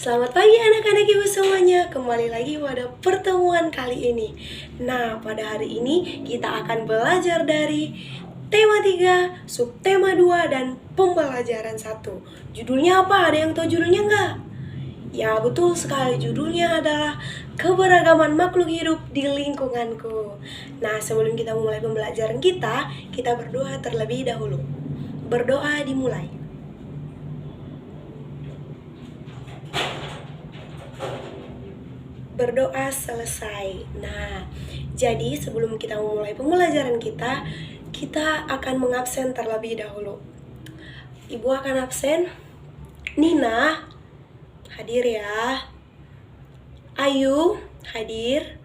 Selamat pagi anak-anak ibu semuanya. Kembali lagi pada pertemuan kali ini. Nah, pada hari ini kita akan belajar dari tema 3, subtema 2, dan pembelajaran 1. Judulnya apa? Ada yang tahu judulnya nggak? Ya, betul sekali. Judulnya adalah keberagaman makhluk hidup di lingkunganku. Nah, sebelum kita memulai pembelajaran kita berdoa terlebih dahulu. Berdoa dimulai. Berdoa selesai. Nah, jadi sebelum kita memulai pembelajaran kita akan mengabsen terlebih dahulu. Ibu akan absen. Nina, hadir ya. Ayu, hadir.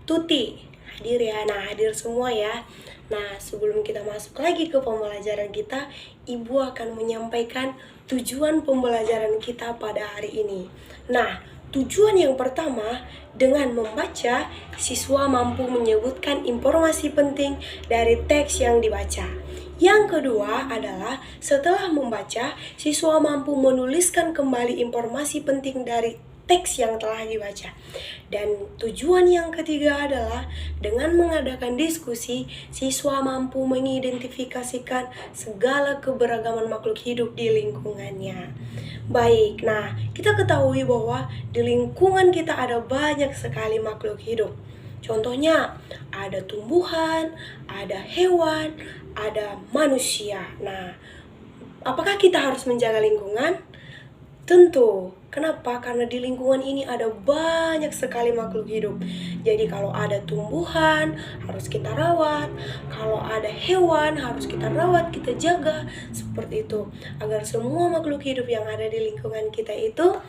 Tuti, hadir ya. Nah, hadir semua ya. Nah, sebelum kita masuk lagi ke pembelajaran kita, Ibu akan menyampaikan tujuan pembelajaran kita pada hari ini. Nah, tujuan yang pertama, dengan membaca, siswa mampu menyebutkan informasi penting dari teks yang dibaca. Yang kedua adalah setelah membaca, siswa mampu menuliskan kembali informasi penting dari teks yang telah dibaca. Dan tujuan yang ketiga adalah dengan mengadakan diskusi, siswa mampu mengidentifikasikan segala keberagaman makhluk hidup di lingkungannya. Baik, nah kita ketahui bahwa di lingkungan kita ada banyak sekali makhluk hidup. Contohnya ada tumbuhan, ada hewan, ada manusia. Nah, apakah kita harus menjaga lingkungan? Tentu. Kenapa? Karena di lingkungan ini ada banyak sekali makhluk hidup. Jadi kalau ada tumbuhan, harus kita rawat. Kalau ada hewan, harus kita rawat, kita jaga. Seperti itu. Agar semua makhluk hidup yang ada di lingkungan kita itu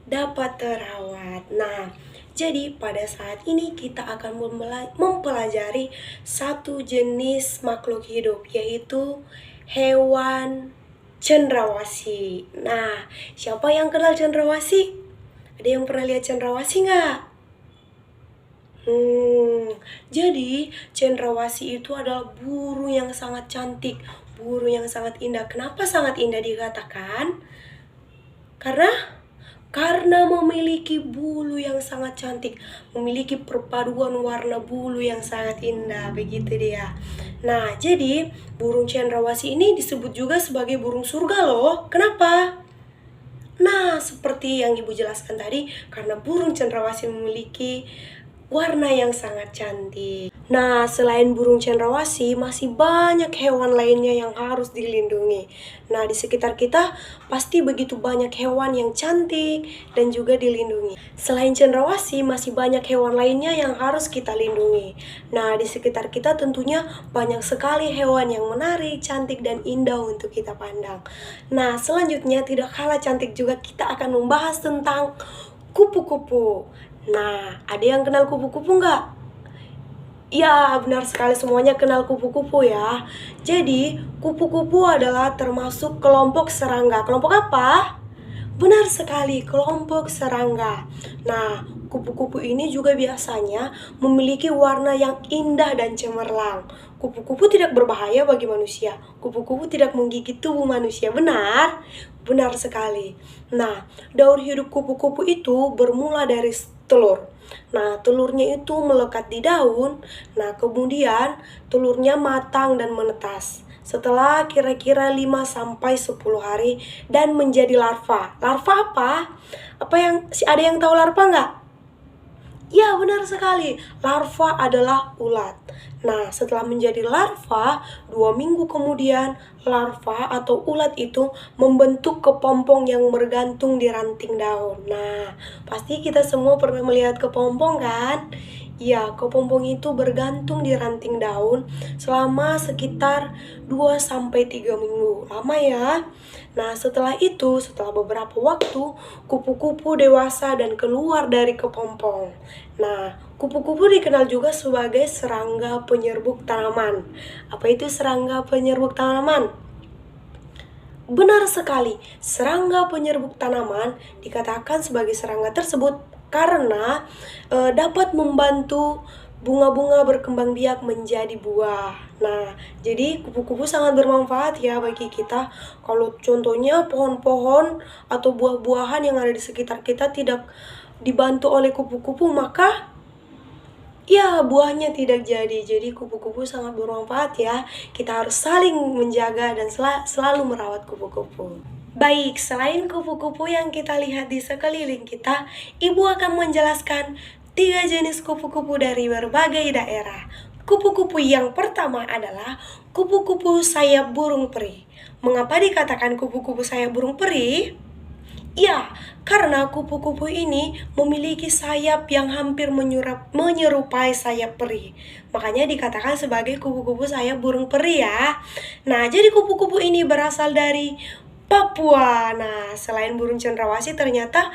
dapat terawat. Nah, jadi pada saat ini kita akan mempelajari satu jenis makhluk hidup, yaitu hewan cendrawasih. Nah, siapa yang kenal cendrawasih? Ada yang pernah lihat cendrawasih nggak? Jadi cendrawasih itu adalah burung yang sangat cantik, burung yang sangat indah. Kenapa sangat indah dikatakan? Karena memiliki bulu yang sangat cantik, memiliki perpaduan warna bulu yang sangat indah, begitu dia. Nah, jadi burung cendrawasih ini disebut juga sebagai burung surga loh. Kenapa? Nah, seperti yang Ibu jelaskan tadi, karena burung cendrawasih memiliki warna yang sangat cantik. Nah, selain burung cendrawasih, masih banyak hewan lainnya yang harus dilindungi. Nah, di sekitar kita pasti begitu banyak hewan yang cantik dan juga dilindungi. Selain cendrawasih, masih banyak hewan lainnya yang harus kita lindungi. Nah, di sekitar kita tentunya banyak sekali hewan yang menarik, cantik, dan indah untuk kita pandang. Nah, selanjutnya tidak kalah cantik juga kita akan membahas tentang kupu-kupu. Nah, ada yang kenal kupu-kupu nggak? Ya, benar sekali, semuanya kenal kupu-kupu ya. Jadi, kupu-kupu adalah termasuk kelompok serangga. Kelompok apa? Benar sekali, kelompok serangga. Nah, kupu-kupu ini juga biasanya memiliki warna yang indah dan cemerlang. Kupu-kupu tidak berbahaya bagi manusia. Kupu-kupu tidak menggigit tubuh manusia. Benar? Benar sekali. Nah, daur hidup kupu-kupu itu bermula dari telur. Nah, telurnya itu melekat di daun. Nah, kemudian telurnya matang dan menetas. Setelah kira-kira 5-10 hari dan menjadi larva. Larva apa? Ada yang tahu larva nggak? Ya, benar sekali. Larva adalah ulat. Nah, setelah menjadi larva, 2 minggu kemudian, larva atau ulat itu membentuk kepompong yang bergantung di ranting daun. Nah, pasti kita semua pernah melihat kepompong kan? Ya, kepompong itu bergantung di ranting daun selama sekitar 2-3 minggu. Lama ya. Nah, setelah beberapa waktu, kupu-kupu dewasa dan keluar dari kepompong. Nah, kupu-kupu dikenal juga sebagai serangga penyerbuk tanaman. Apa itu serangga penyerbuk tanaman? Benar sekali, serangga penyerbuk tanaman dikatakan sebagai serangga tersebut karena dapat membantu bunga-bunga berkembang biak menjadi buah. Nah, jadi kupu-kupu sangat bermanfaat ya bagi kita. Kalau contohnya pohon-pohon atau buah-buahan yang ada di sekitar kita tidak dibantu oleh kupu-kupu, maka ya buahnya tidak jadi. Jadi kupu-kupu sangat bermanfaat ya. Kita harus saling menjaga dan selalu merawat kupu-kupu. Baik, selain kupu-kupu yang kita lihat di sekeliling kita, Ibu akan menjelaskan 3 jenis kupu-kupu dari berbagai daerah. Kupu-kupu yang pertama adalah kupu-kupu sayap burung peri. Mengapa dikatakan kupu-kupu sayap burung peri? Ya, karena kupu-kupu ini memiliki sayap yang hampir menyerupai sayap peri. Makanya dikatakan sebagai kupu-kupu sayap burung peri ya. Nah, jadi kupu-kupu ini berasal dari Papua. Nah, selain burung cendrawasih ternyata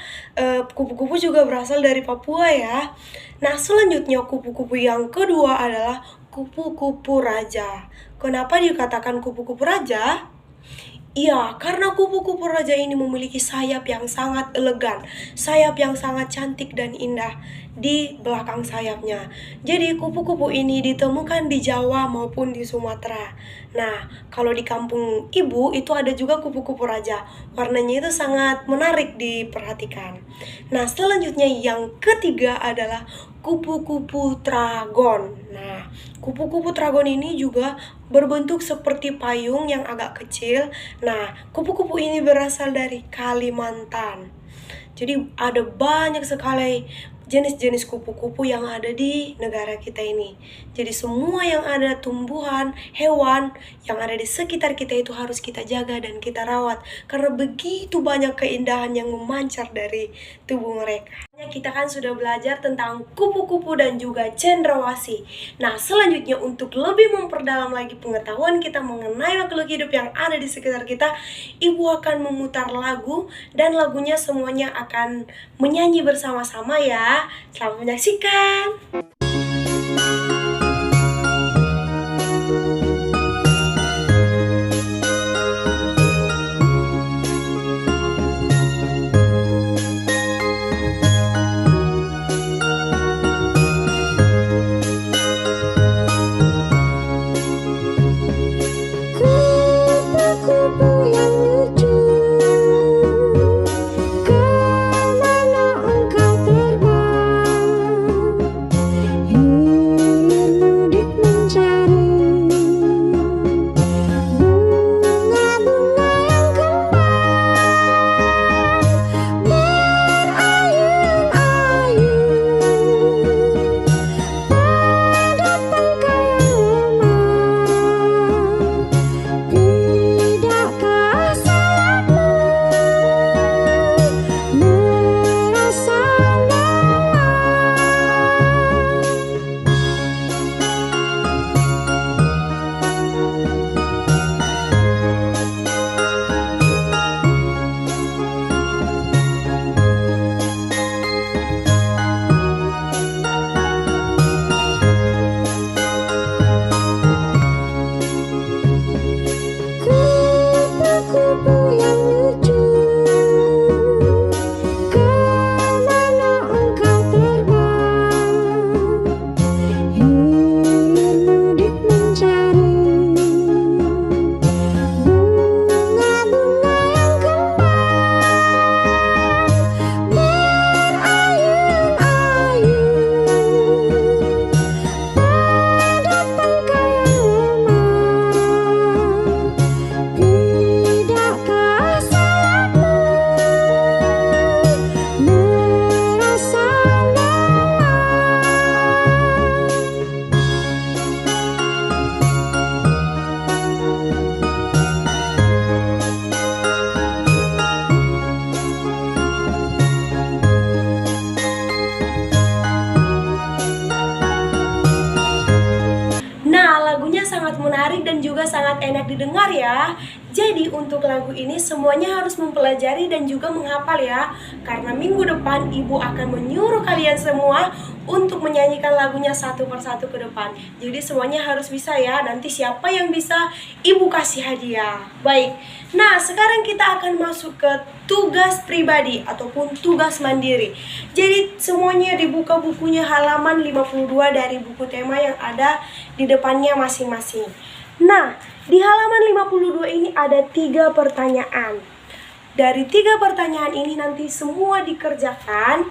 kupu-kupu juga berasal dari Papua ya. Nah, selanjutnya kupu-kupu yang kedua adalah kupu-kupu raja. Kenapa dikatakan kupu-kupu raja? Iya, karena kupu-kupu raja ini memiliki sayap yang sangat elegan, sayap yang sangat cantik dan indah di belakang sayapnya. Jadi kupu-kupu ini ditemukan di Jawa maupun di Sumatera. Nah, kalau di kampung ibu itu ada juga kupu-kupu raja. Warnanya itu sangat menarik diperhatikan. Nah, selanjutnya yang ketiga adalah kupu-kupu tragon. Nah, kupu-kupu tragon ini juga berbentuk seperti payung yang agak kecil. Nah, kupu-kupu ini berasal dari Kalimantan. Jadi ada banyak sekali jenis-jenis kupu-kupu yang ada di negara kita ini. Jadi semua yang ada tumbuhan, hewan yang ada di sekitar kita itu harus kita jaga dan kita rawat. Karena begitu banyak keindahan yang memancar dari tubuh mereka. Kita kan sudah belajar tentang kupu-kupu dan juga cendrawasih. Nah, selanjutnya untuk lebih memperdalam lagi pengetahuan kita mengenai makhluk hidup yang ada di sekitar kita, Ibu akan memutar lagu dan lagunya semuanya akan menyanyi bersama-sama ya. Selamat menyaksikan. Kupu-kupu yang lucu, kemana engkau terbang? Hilir mudik mencari bunga-bunga yang kembang, berayun-ayun pada tangkai yang lemah. Tidakkah sayapmu merasa kupu-kupu yang lucu, kemana engkau terbang? Hilir mudik mencari bunga-bunga yang kembang, berayun-ayun pada tangkai yang lemah. Tidakkah sayapmu merasa Nah, lagunya sangat menarik dan juga sangat enak didengar ya. Jadi untuk lagu ini semuanya harus mempelajari dan juga menghafal ya. Karena minggu depan Ibu akan menyuruh kalian semua untuk menyanyikan lagunya satu persatu ke depan. Jadi semuanya harus bisa ya. Nanti siapa yang bisa, ibu kasih hadiah. Baik. Nah, sekarang kita akan masuk ke tugas pribadi ataupun tugas mandiri. Jadi semuanya dibuka bukunya halaman 52 dari buku tema yang ada di depannya masing-masing. Nah, di halaman 52 ini ada 3 pertanyaan. Dari 3 pertanyaan ini nanti semua dikerjakan,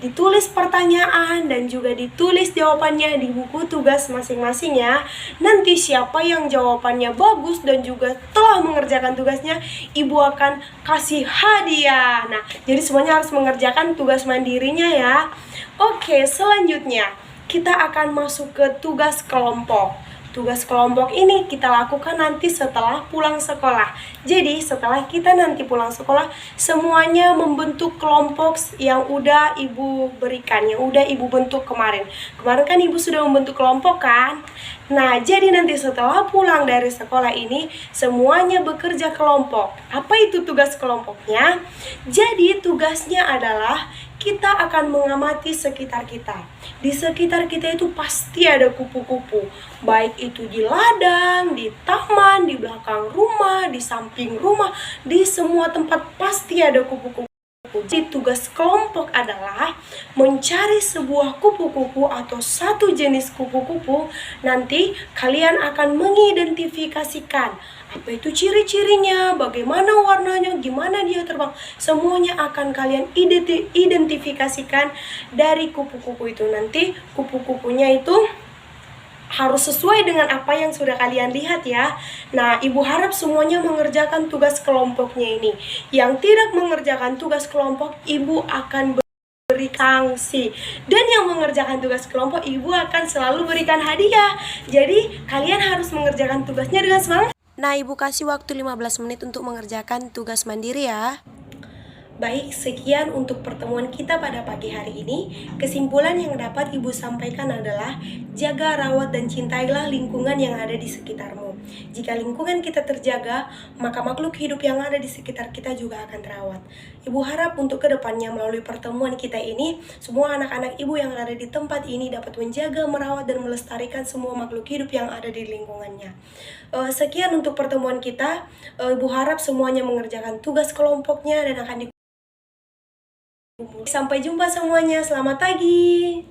ditulis pertanyaan dan juga ditulis jawabannya di buku tugas masing-masing ya. Nanti siapa yang jawabannya bagus dan juga telah mengerjakan tugasnya, ibu akan kasih hadiah. Nah, jadi semuanya harus mengerjakan tugas mandirinya ya. Oke, selanjutnya kita akan masuk ke tugas kelompok. Tugas kelompok ini kita lakukan nanti setelah pulang sekolah. Jadi setelah kita nanti pulang sekolah, semuanya membentuk kelompok yang udah ibu berikan, yang udah ibu bentuk kemarin. Kemarin kan ibu sudah membentuk kelompok kan? Nah, jadi nanti setelah pulang dari sekolah ini, semuanya bekerja kelompok. Apa itu tugas kelompoknya? Jadi tugasnya adalah kita akan mengamati sekitar kita. Di sekitar kita itu pasti ada kupu-kupu. Baik itu di ladang, di taman, di belakang rumah, di samping rumah, di semua tempat pasti ada kupu-kupu. Jadi tugas kelompok adalah mencari sebuah kupu-kupu atau satu jenis kupu-kupu. Nanti kalian akan mengidentifikasikan apa itu ciri-cirinya, bagaimana warnanya, gimana dia terbang. Semuanya akan kalian identifikasikan dari kupu-kupu itu. Nanti kupu-kupunya itu harus sesuai dengan apa yang sudah kalian lihat ya. Nah, ibu harap semuanya mengerjakan tugas kelompoknya ini. Yang tidak mengerjakan tugas kelompok, ibu akan beri sanksi. Dan yang mengerjakan tugas kelompok, ibu akan selalu berikan hadiah. Jadi, kalian harus mengerjakan tugasnya dengan semangat. Nah, ibu kasih waktu 15 menit untuk mengerjakan tugas mandiri ya. Baik, sekian untuk pertemuan kita pada pagi hari ini. Kesimpulan yang dapat ibu sampaikan adalah jaga, rawat, dan cintailah lingkungan yang ada di sekitarmu. Jika lingkungan kita terjaga, maka makhluk hidup yang ada di sekitar kita juga akan terawat. Ibu harap untuk kedepannya melalui pertemuan kita ini, semua anak-anak ibu yang ada di tempat ini dapat menjaga, merawat, dan melestarikan semua makhluk hidup yang ada di lingkungannya. Sekian untuk pertemuan kita. Ibu harap semuanya mengerjakan tugas kelompoknya dan akan Sampai jumpa semuanya, selamat pagi.